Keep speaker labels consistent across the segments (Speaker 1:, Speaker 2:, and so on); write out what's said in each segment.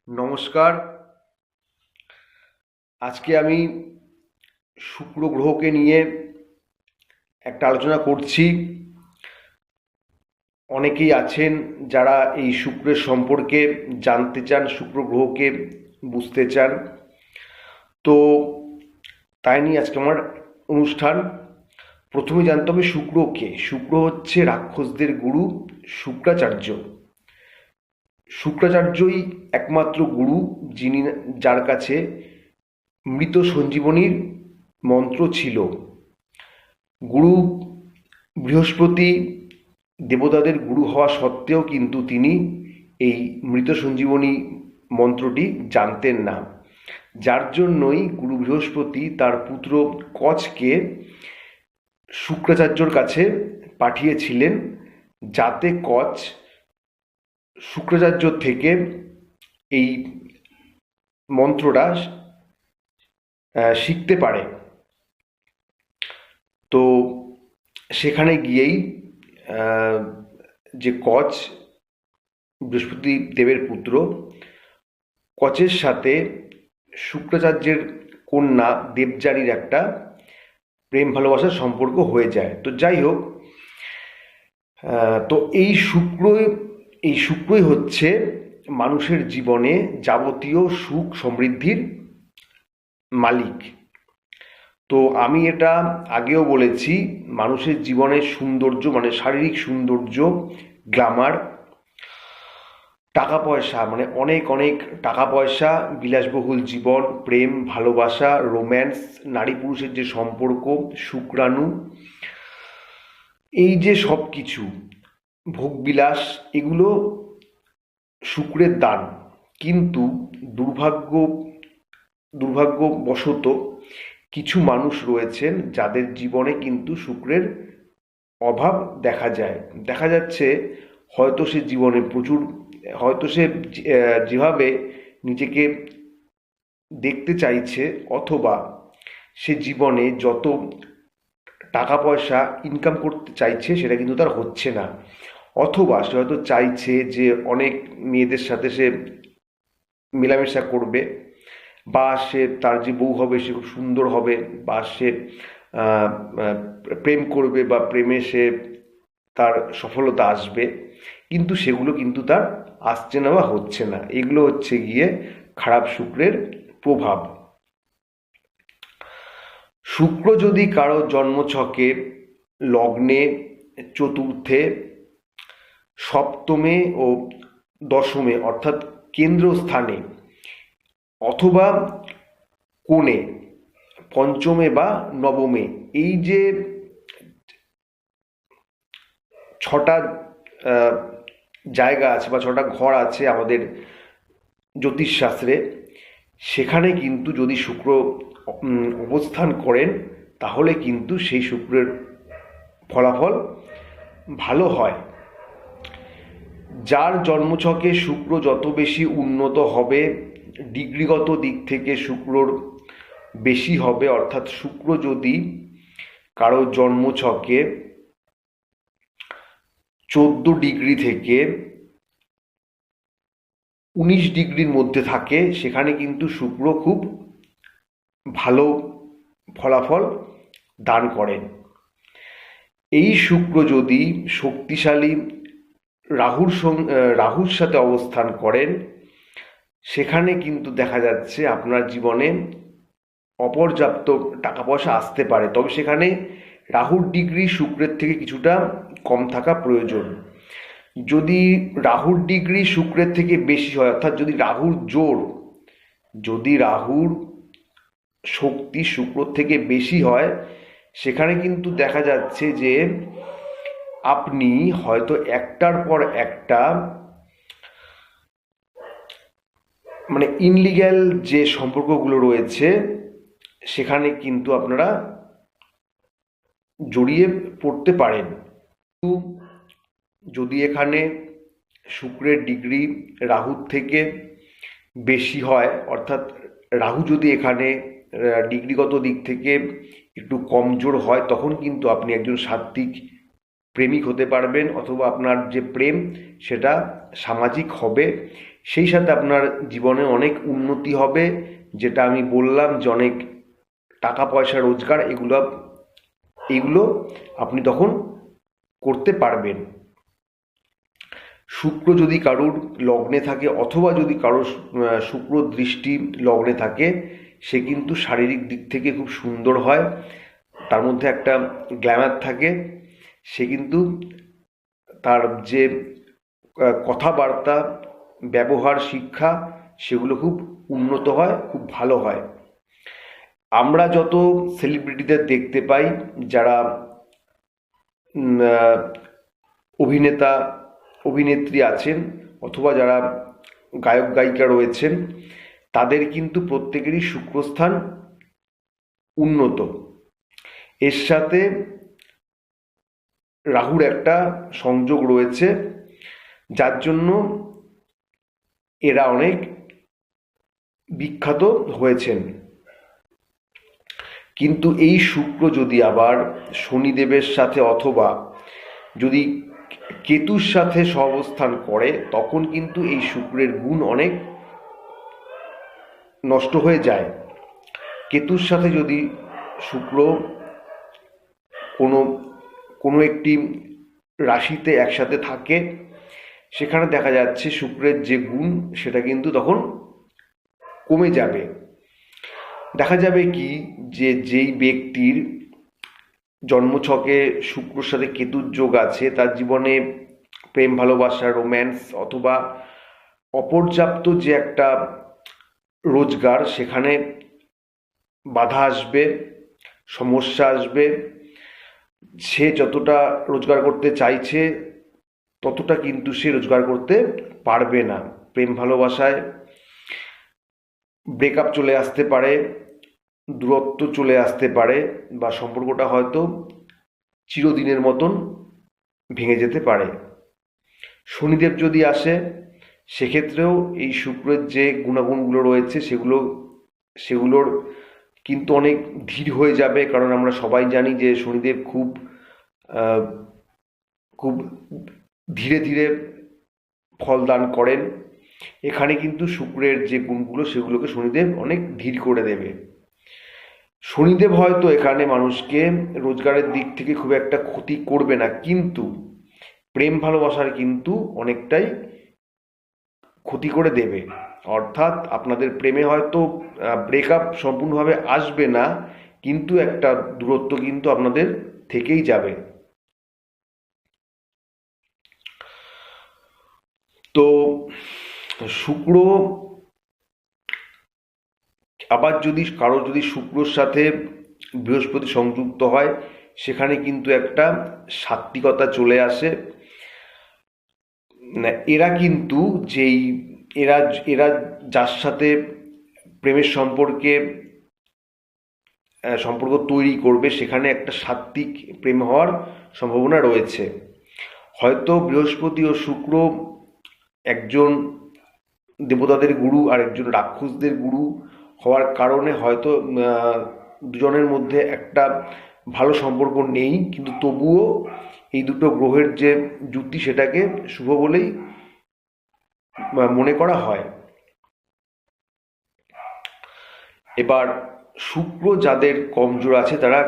Speaker 1: নমস্কার। আজকে আমি শুক্র গ্রহকে নিয়ে একটা আলোচনা করছি। অনেকেই আছেন যারা এই শুক্রের সম্পর্কে জানতে চান, শুক্র গ্রহকে বুঝতে চান। তো তাই নিয়ে আজকে আমার অনুষ্ঠান। প্রথমে জানতে হবে শুক্রকে। শুক্র হচ্ছে রাক্ষসদের গুরু শুক্রাচার্য। শুক্রাচার্যই একমাত্র গুরু যার কাছে মৃত সঞ্জীবনীর মন্ত্র ছিল। গুরু বৃহস্পতি দেবতাদের গুরু হওয়া সত্ত্বেও কিন্তু তিনি এই মৃত সঞ্জীবনী মন্ত্রটি জানতেন না, যার জন্যই গুরু বৃহস্পতি তার পুত্র কচকে শুক্রাচার্যর কাছে পাঠিয়েছিলেন, যাতে কচ শুক্রাচার্য থেকে এই মন্ত্রটা শিখতে পারে। তো সেখানে গিয়েই যে কচ বৃহস্পতি দেবের পুত্র, কচের সাথে শুক্রাচার্যের কন্যা দেবযানীর একটা প্রেম ভালোবাসার সম্পর্ক হয়ে যায়। তো যাই হোক, তো এই শুক্রই হচ্ছে মানুষের জীবনে যাবতীয় সুখ সমৃদ্ধির মালিক। তো আমি এটা আগেও বলেছি, মানুষের জীবনের সৌন্দর্য মানে শারীরিক সৌন্দর্য, গ্ল্যামার, টাকা পয়সা মানে অনেক অনেক টাকা পয়সা, বিলাসবহুল জীবন, প্রেম ভালোবাসা, রোম্যান্স, নারী পুরুষের যে সম্পর্ক, শুক্রাণু, এই যে সব কিছু ভোগবিলাস, এগুলো শুক্রের দান। কিন্তু দুর্ভাগ্যবশত কিছু মানুষ রয়েছেন যাদের জীবনে কিন্তু শুক্রের অভাব দেখা যাচ্ছে। হয়তো সে জীবনে হয়তো সে যেভাবে নিজেকে দেখতে চাইছে, অথবা সে জীবনে যত টাকা পয়সা ইনকাম করতে চাইছে সেটা কিন্তু তার হচ্ছে না। অথবা সে হয়তো চাইছে যে অনেক মেয়েদের সাথে সে মেলামেশা করবে, বা সে তার যে বউ হবে সে খুব সুন্দর হবে, বা সে প্রেম করবে বা প্রেমে সে তার সফলতা আসবে, কিন্তু সেগুলো কিন্তু তার আসছে না বা হচ্ছে না। এগুলো হচ্ছে গিয়ে খারাপ শুক্রের প্রভাব। শুক্র যদি কারো জন্মছকে লগ্নে, চতুর্থে, সপ্তমে ও দশমে অর্থাৎ কেন্দ্রস্থানে, অথবা কোণে, পঞ্চমে বা নবমে, এই যে ছটা জায়গা আছে বা ছটা ঘর আছে আমাদের জ্যোতিষশাস্ত্রে, সেখানে কিন্তু যদি শুক্র অবস্থান করেন, তাহলে কিন্তু সেই শুক্রের ফলাফল ভালো হয়। যার জন্মছকে শুক্র যত বেশি উন্নত হবে, ডিগ্রিগত দিক থেকে শুক্রর বেশি হবে, অর্থাৎ শুক্র যদি কারো জন্মছকে 14 ডিগ্রি থেকে 19 ডিগ্রির মধ্যে থাকে, সেখানে কিন্তু শুক্র খুব ভালো ফলাফল দান করেন। এই শুক্র যদি শক্তিশালী রাহুর সাথে অবস্থান করেন, সেখানে কিন্তু দেখা যাচ্ছে আপনার জীবনে অপর্যাপ্ত টাকা পয়সা আসতে পারে, তবে সেখানে রাহুর ডিগ্রি শুক্রের থেকে কিছুটা কম থাকা প্রয়োজন। যদি রাহুর ডিগ্রি শুক্রের থেকে বেশি হয়, অর্থাৎ যদি রাহুর শক্তি শুক্র থেকে বেশি হয়, সেখানে কিন্তু দেখা যাচ্ছে যে আপনি হয়তো একটার পর একটা মানে ইনলিগ্যাল যে সম্পর্কগুলো রয়েছে সেখানে কিন্তু আপনারা জড়িয়ে পড়তে পারেন। যদি এখানে শুক্রের ডিগ্রি রাহুর থেকে বেশি হয়, অর্থাৎ রাহু যদি এখানে ডিগ্রিগত দিক থেকে একটু কমজোর হয়, তখন কিন্তু আপনি একজন সাত্ত্বিক প্রেমিক হতে পারবেন, অথবা আপনার যে প্রেম সেটা সামাজিক হবে। সেই সাথে আপনার জীবনে অনেক উন্নতি হবে, যেটা আমি বললাম যে অনেক টাকা পয়সা রোজগার এগুলো আপনি তখন করতে পারবেন। শুক্র যদি কারুর লগ্নে থাকে অথবা যদি কারোর শুক্র দৃষ্টি লগ্নে থাকে, সে কিন্তু শারীরিক দিক থেকে খুব সুন্দর হয়, তার মধ্যে একটা গ্ল্যামার থাকে, সে কিন্তু তার যে কথাবার্তা, ব্যবহার, শিক্ষা সেগুলো খুব উন্নত হয়, খুব ভালো হয়। আমরা যত সেলিব্রিটিদের দেখতে পাই যারা অভিনেতা অভিনেত্রী আছেন অথবা যারা গায়ক গায়িকা রয়েছেন, তাদের কিন্তু প্রত্যেকেরই শুক্রস্থান উন্নত। এর সাথে রাহুর একটা সংযোগ রয়েছে, যার জন্য এরা অনেক বিখ্যাত হয়েছেন। কিন্তু এই শুক্র যদি আবার শনিদেবের সাথে অথবা যদি কেতুর সাথে সহাবস্থান করে, তখন কিন্তু এই শুক্রের গুণ অনেক নষ্ট হয়ে যায়। কেতুর সাথে যদি শুক্র কোনো একটি রাশিতে একসাথে থাকে, সেখানে দেখা যাচ্ছে শুক্রের যে গুণ সেটা কিন্তু তখন কমে যাবে। দেখা যাবে কি যে যেই ব্যক্তির জন্মছকে শুক্রর সাথে কেতুর যোগ আছে, তার জীবনে প্রেম ভালোবাসা, রোম্যান্স অথবা অপর্যাপ্ত যে একটা রোজগার, সেখানে বাধা আসবে, সমস্যা আসবে। সে যতটা রোজগার করতে চাইছে ততটা কিন্তু সে রোজগার করতে পারবে না। প্রেম ভালোবাসায় ব্রেকআপ চলে আসতে পারে, দূরত্ব চলে আসতে পারে, বা সম্পর্কটা হয়তো চিরদিনের মতন ভেঙে যেতে পারে। শনিদেব যদি আসে, সেক্ষেত্রেও এই শুক্রের যে গুণাগুণগুলো রয়েছে সেগুলোর কিন্তু অনেক ধীর হয়ে যাবে, কারণ আমরা সবাই জানি যে শনিদেব খুব খুব ধীরে ধীরে ফল দান করেন। এখানে কিন্তু শুক্রের যে গুণগুলো সেগুলোকে শনিদেব অনেক ধীর করে দেবে। শনিদেব হয়তো এখানে মানুষকে রোজগারের দিক থেকে খুব একটা ক্ষতি করবে না, কিন্তু প্রেম ভালোবাসার কিন্তু অনেকটাই ক্ষতি করে দেবে। অর্থাৎ আপনাদের প্রেমে হয়তো ব্রেকআপ সম্পূর্ণভাবে আসবে না, কিন্তু একটা দূরত্ব কিন্তু আপনাদের থেকেই যাবে। তো শুক্র আবার যদি শুক্রর সাথে বৃহস্পতি সংযুক্ত হয়, সেখানে কিন্তু একটা সাত্ত্বিকতা চলে আসে। এরা কিন্তু এরা এরা যার সাথে প্রেমের সম্পর্ক তৈরি করবে, সেখানে একটা সাত্ত্বিক প্রেম হওয়ার সম্ভাবনা রয়েছে। হয়তো বৃহস্পতি ও শুক্র একজন দেবতাদের গুরু আর একজন রাক্ষসদের গুরু হওয়ার কারণে হয়তো দুজনের মধ্যে একটা ভালো সম্পর্ক নেই, কিন্তু তবুও এই দুটো গ্রহের যে যুতি সেটাকে শুভ বলেই মনে করা হয়। এবার শুক্র যাদের কমজোর আছে তারা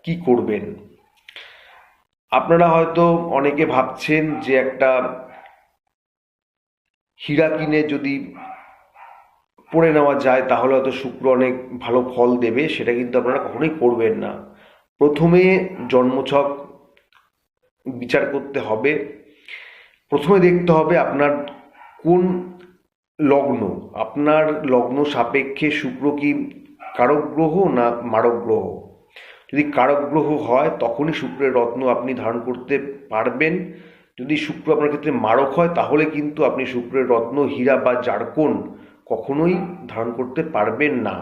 Speaker 1: কি করবেন? আপনারা হয়তো অনেকে ভাবছেন যে একটা হীরা কিনে যদি পড়ে নেওয়া যায় তাহলে হয়তো শুক্র অনেক ভালো ফল দেবে। সেটা কিন্তু আপনারা কখনোই করবেন না। প্রথমে জন্মছক বিচার করতে হবে। প্রথমে দেখতে হবে আপনার কোন লগ্ন, আপনার লগ্ন সাপেক্ষে শুক্র কি কারক গ্রহ না মারক গ্রহ। যদি কারক গ্রহ হয় তখনই শুক্রের রত্ন আপনি ধারণ করতে পারবেন। যদি শুক্র আপনার ক্ষেত্রে মারক হয় তাহলে কিন্তু আপনি শুক্রের রত্ন, হীরা বা জারকোন কখনোই ধারণ করতে পারবেন না।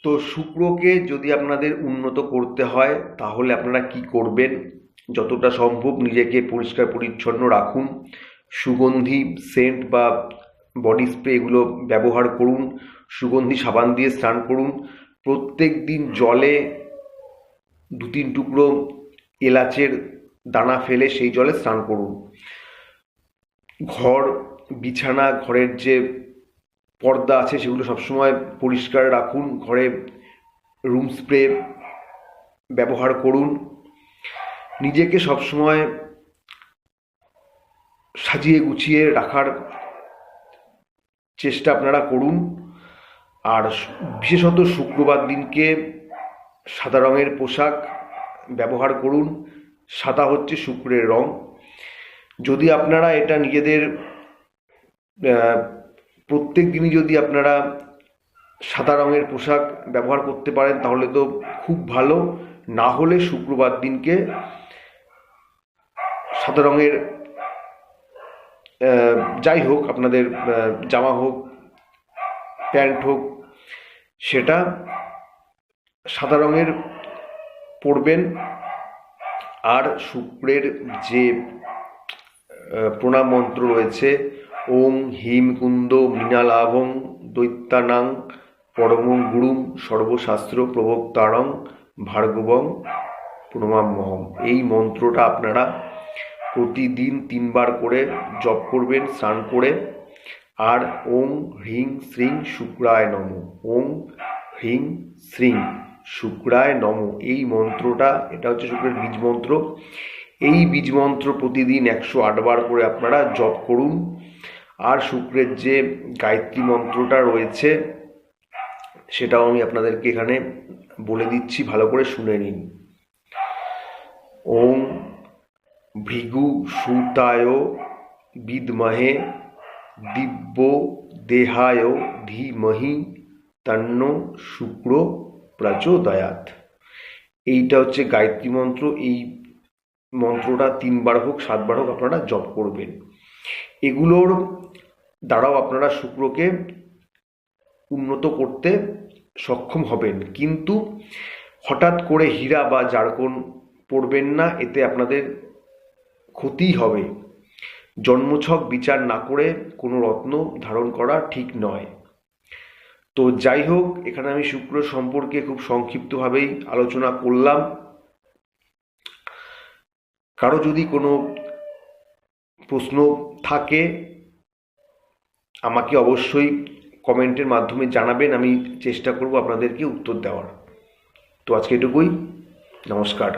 Speaker 1: তো শুক্রকে যদি আপনাদের উন্নত করতে হয় তাহলে আপনারা কি করবেন? যতটা সম্ভব নিজেকে পরিষ্কার পরিচ্ছন্ন রাখুন। সুগন্ধি সেন্ট বা বডি স্প্রে এগুলো ব্যবহার করুন। সুগন্ধি সাবান দিয়ে স্নান করুন। প্রত্যেক দিন জলে 2-3 টুকরো এলাচের দানা ফেলে সেই জলে স্নান করুন। ঘর বিছানা, ঘরের যে পর্দা আছে সেগুলো সবসময় পরিষ্কার রাখুন। ঘরে রুম স্প্রে ব্যবহার করুন। নিজেকে সবসময় সাজিয়ে গুছিয়ে রাখার চেষ্টা আপনারা করুন। আর বিশেষত শুক্রবার দিনকে সাদা রঙের পোশাক ব্যবহার করুন। সাদা হচ্ছে শুক্রের রং। যদি আপনারা এটা নিজেদের প্রত্যেক দিনই যদি আপনারা সাদা রঙের পোশাক ব্যবহার করতে পারেন তাহলে তো খুব ভালো। না হলে শুক্রবার দিনকে সাদা রঙের যাই হোক, আপনাদের জামা হোক, প্যান্ট হোক, সেটা সাদা রঙের পরবেন। আর শুক্রের যে প্রণাম মন্ত্র রয়েছে, ওং হিম কুন্দ মৃণালাভং দৈত্যানাং পরমং গুরুম সর্বশাস্ত্র প্রবক্তারং ভার্গবং প্রণমাম্যহম, এই মন্ত্রটা আপনারা প্রতিদিন 3 বার করে জপ করবেন স্নান করে। আর ওং হ্রিং শ্রীং শুক্রায় নম, ওং হ্রিং শ্রীং শুক্রায় নম, এই মন্ত্রটা, এটা হচ্ছে শুক্রের বীজ মন্ত্র। এই বীজ মন্ত্র প্রতিদিন 108 বার করে আপনারা জপ করুন। আর শুক্রের যে গায়ত্রী মন্ত্রটা রয়েছে সেটাও আমি আপনাদেরকে এখানে বলে দিচ্ছি, ভালো করে শুনে নিন। ওম ভৃগু সুতায় বিদ্মহে দিব্য দেহায় ধীমহি তন্ন শুক্র প্রচোদয়াৎ। এইটা হচ্ছে গায়ত্রী মন্ত্র। এই মন্ত্রটা 3 বার হোক 7 বার হোক আপনারা জপ করবেন। এগুলোর দ্বারাও আপনারা শুক্রকে উন্নত করতে সক্ষম হবেন। কিন্তু হঠাৎ করে হীরা বা জারকন পড়বেন না, এতে আপনাদের ক্ষতিই হবে। জন্মছক বিচার না করে কোনো রত্ন ধারণ করা ঠিক নয়। তো যাই হোক, এখানে আমি শুক্র সম্পর্কে খুব সংক্ষিপ্তভাবেই আলোচনা করলাম। কারো যদি কোনো প্রশ্ন থাকে আমাকে অবশ্যই কমেন্টের মাধ্যমে জানাবেন, আমি চেষ্টা করব আপনাদেরকে উত্তর দেওয়ার। তো আজকে এটুকুই, নমস্কার।